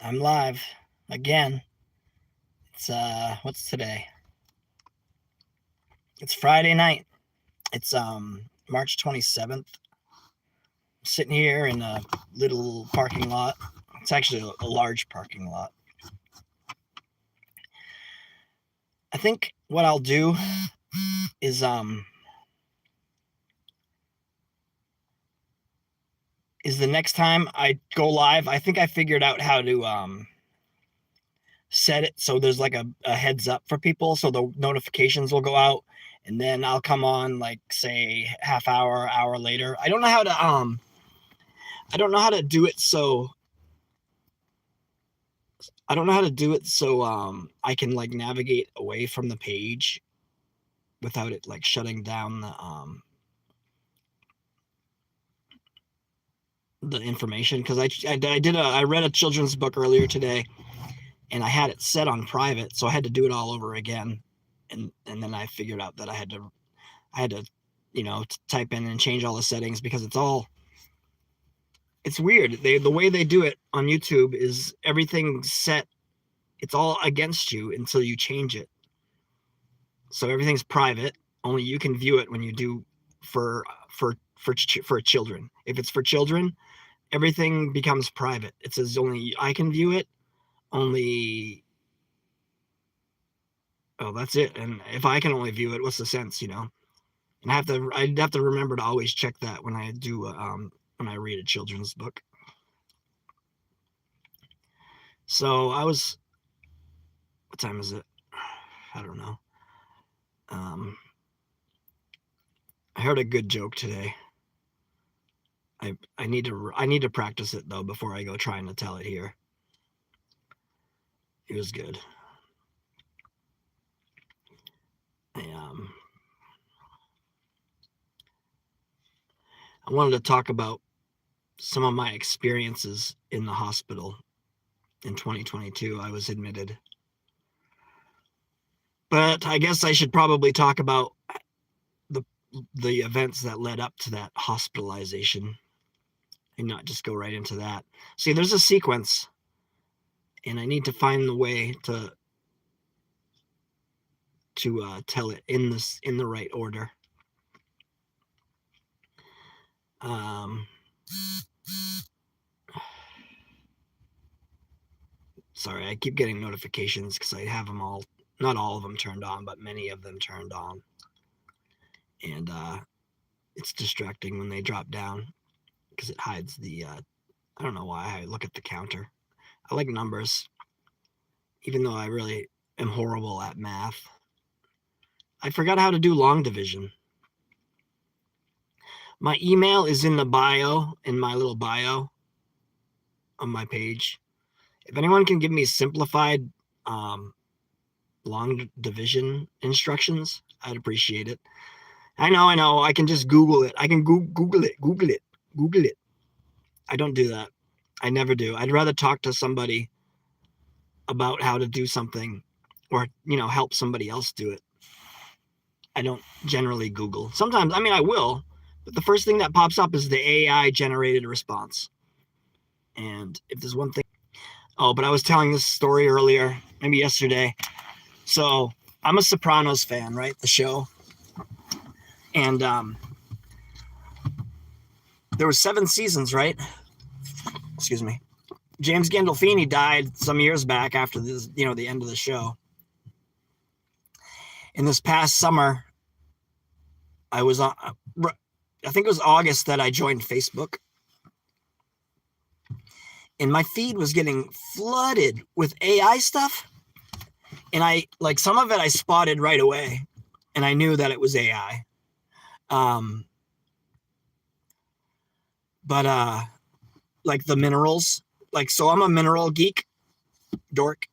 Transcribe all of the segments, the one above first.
I'm live again. It's what's today? It's Friday night. It's March 27th. I'm sitting here in a little parking lot. It's actually a large parking lot. I think what I'll do is the next time I go live, I think I figured out how to set it so there's like a heads up for people so the notifications will go out, and then I'll come on like say half hour later. I don't know how to do it so I can like navigate away from the page without it like shutting down the information, because I read a children's book earlier today and I had it set on private, so I had to do it all over again, and then I figured out that I had to type in and change all the settings, because it's weird. The way they do it on YouTube is everything's set. It's all against you until you change it. So everything's private. Only you can view it when you do for children. If it's for children, everything becomes private. It says only I can view it. Only that's it. And if I can only view it, what's the sense, And I'd have to remember to always check that when I do when I read a children's book. So what time is it? I don't know. I heard a good joke today. I need to practice it though before I go trying to tell it here. It was good. I wanted to talk about some of my experiences in the hospital in 2022. I was admitted. But I guess I should probably talk about the events that led up to that hospitalization and not just go right into that. See, there's a sequence, and I need to find the way to tell it in the right order. Sorry, I keep getting notifications because I have them all, not all of them turned on, but many of them turned on. And it's distracting when they drop down because it hides the, I don't know why I look at the counter. I like numbers, even though I really am horrible at math. I forgot how to do long division. My email is in my little bio on my page. If anyone can give me simplified long division instructions, I'd appreciate it. I know. I can just Google it. I can Google it. I don't do that. I never do. I'd rather talk to somebody about how to do something, or, help somebody else do it. I don't generally Google. Sometimes, I will, but the first thing that pops up is the AI generated response. And if there's one thing, but I was telling this story earlier, maybe yesterday. So I'm a Sopranos fan, right? The show. And there were 7 seasons, right? Excuse me. James Gandolfini died some years back after this, the end of the show. In this past summer, I was on, I think it was August that I joined Facebook. And my feed was getting flooded with AI stuff. And I, like, some of it I spotted right away. And I knew that it was AI. But like the minerals, like, so I'm a mineral geek, dork,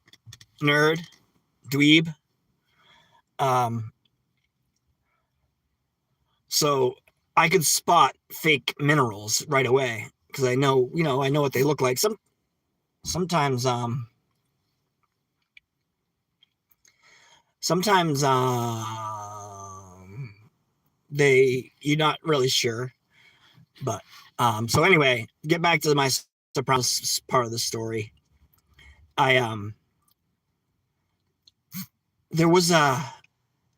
nerd, dweeb. So I could spot fake minerals right away because I know what they look like. Sometimes you're not really sure, but so anyway, get back to my Sopranos part of the story. there was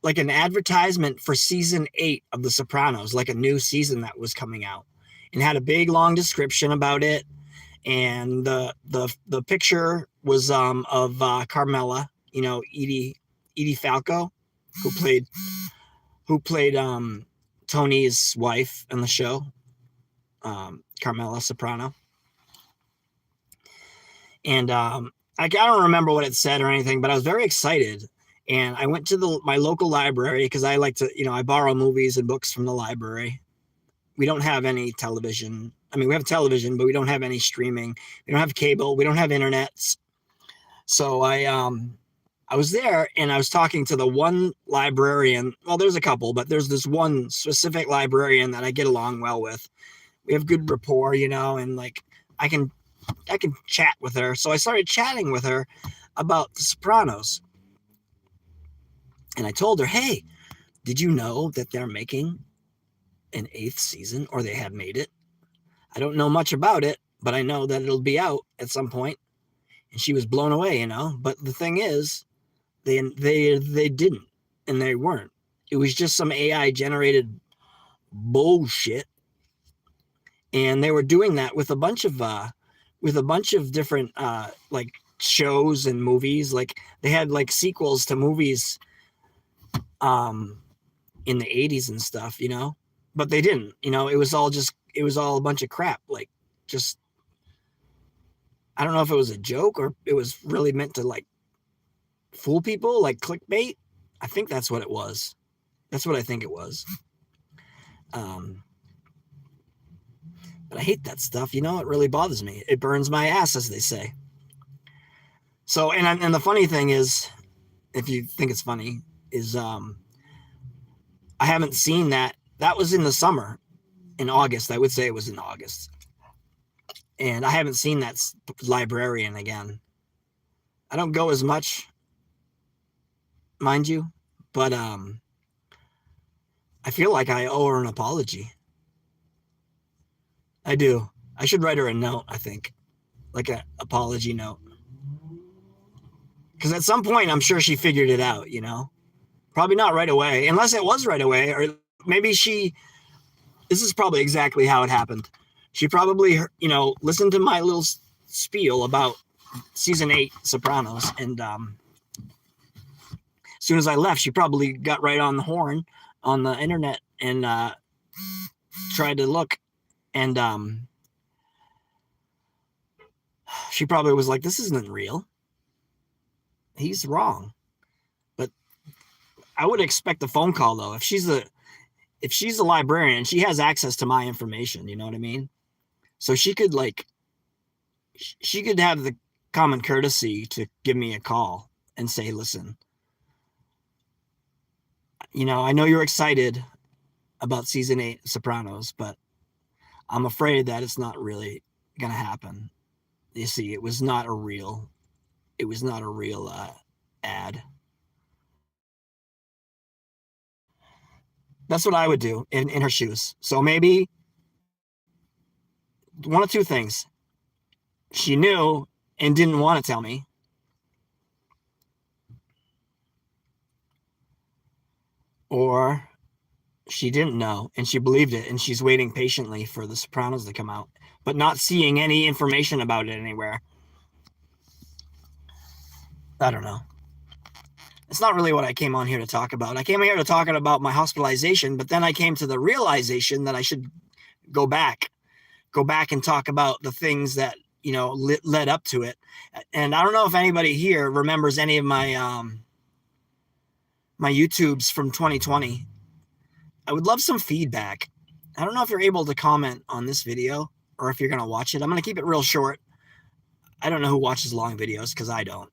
like an advertisement for season 8 of The Sopranos, like a new season that was coming out, and had a big long description about it. And the picture was of Carmela, Edie Falco, who played Tony's wife in the show, Carmela Soprano. And I don't remember what it said or anything, but I was very excited. And I went to my local library because I like to, I borrow movies and books from the library. We don't have any television. I mean, we have television, but we don't have any streaming. We don't have cable. We don't have internet. So I was there and I was talking to the one librarian. Well, there's a couple, but there's this one specific librarian that I get along well with. We have good rapport, and like I can chat with her. So I started chatting with her about The Sopranos. And I told her, hey, did you know that they're making an 8th season, or they have made it? I don't know much about it, but I know that it'll be out at some point. And she was blown away, But the thing is, they didn't, and they weren't. It was just some AI generated bullshit. And they were doing that with a bunch of different like shows and movies. Like they had like sequels to movies in the 80s and stuff, but they didn't. It was all a bunch of crap. Like, just, I don't know if it was a joke or it was really meant to like fool people, like clickbait. I think that's what it was. That's what I think it was. But I hate that stuff. It really bothers me. It burns my ass, as they say. So, and the funny thing is, if you think it's funny, is I haven't seen that. That was in the summer, in August. I would say it was in August. And I haven't seen that librarian again. I don't go as much, mind you, but I feel like I owe her an apology. I do. I should write her a note, I think, like an apology note. Because at some point, I'm sure she figured it out, Probably not right away, unless it was right away, or maybe this is probably exactly how it happened. She probably, listened to my little spiel about season 8 Sopranos, and as soon as I left, she probably got right on the horn on the internet and tried to look, and she probably was like, this isn't real. He's wrong. I would expect a phone call though. If she's a librarian, she has access to my information, you know what I mean? So she could have the common courtesy to give me a call and say, listen, I know you're excited about season 8 Sopranos, but I'm afraid that it's not really going to happen. You see, it was not a real ad. That's what I would do in her shoes. So maybe one of two things. She knew and didn't want to tell me. Or she didn't know and she believed it and she's waiting patiently for The Sopranos to come out, but not seeing any information about it anywhere. I don't know. It's not really what I came on here to talk about. I came here to talk about my hospitalization, but then I came to the realization that I should go back and talk about the things that, led up to it. And I don't know if anybody here remembers any of my my YouTubes from 2020. I would love some feedback. I don't know if you're able to comment on this video or if you're going to watch it. I'm going to keep it real short. I don't know who watches long videos because I don't.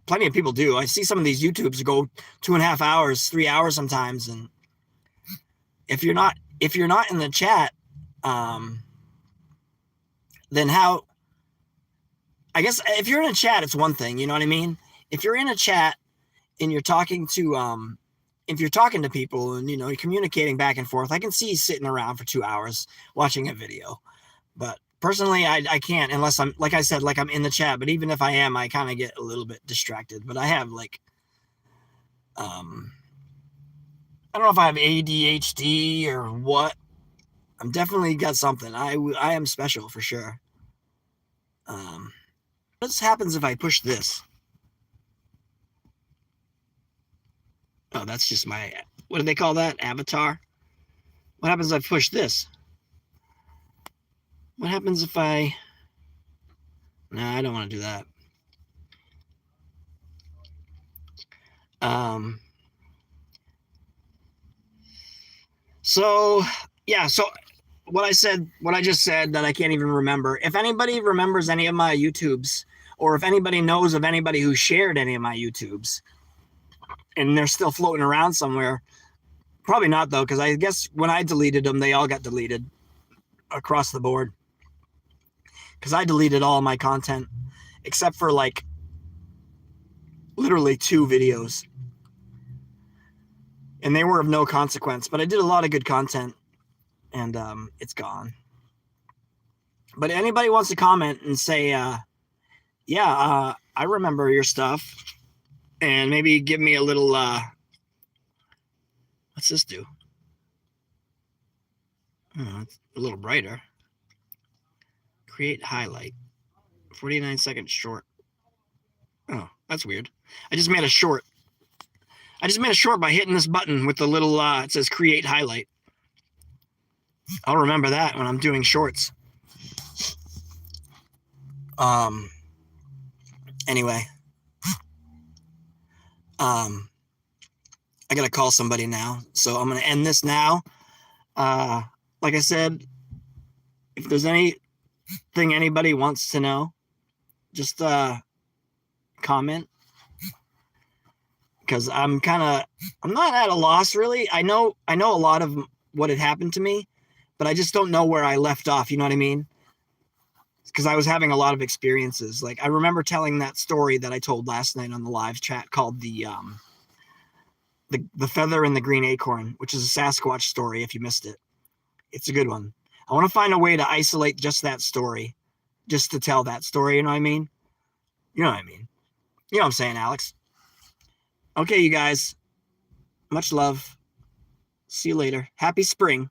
Plenty of people do. I see some of these YouTubes go 2.5 hours, 3 hours sometimes. And if you're not in the chat, then how, I guess if you're in a chat, it's one thing, you know what I mean? If you're in a chat and you're talking to, if you're talking to people and, you're communicating back and forth, I can see you sitting around for 2 hours watching a video, but Personally, I can't unless I'm, like I said, like I'm in the chat. But even if I am, I kind of get a little bit distracted. But I have like, I don't know if I have ADHD or what. I'm definitely got something. I am special for sure. What happens if I push this? Oh, that's just my, what do they call that? Avatar? What happens if I push this? What happens if I, no, I don't want to do that. So yeah, so what I just said that I can't even remember. If anybody remembers any of my YouTubes, or if anybody knows of anybody who shared any of my YouTubes and they're still floating around somewhere, probably not though, because I guess when I deleted them, they all got deleted across the board. Because I deleted all my content except for like literally 2 videos. And they were of no consequence, but I did a lot of good content, and it's gone. But anybody wants to comment and say, I remember your stuff, and maybe give me a little, what's this do? Oh, it's a little brighter. Create highlight. 49 seconds short. Oh, that's weird. I just made a short. By hitting this button with the little, it says create highlight. I'll remember that when I'm doing shorts. Anyway. I gotta call somebody now, so I'm gonna end this now. Like I said, if there's anything anybody wants to know, just comment, because I'm not at a loss really. I know a lot of what had happened to me, but I just don't know where I left off. You know what I mean? Because I was having a lot of experiences. Like I remember telling that story that I told last night on the live chat called the Feather and the Green Acorn, which is a Sasquatch story. If you missed it, it's a good one. I want to find a way to isolate just that story, just to tell that story. You know what I mean? You know what I mean? You know what I'm saying, Alex? Okay, you guys. Much love. See you later. Happy spring.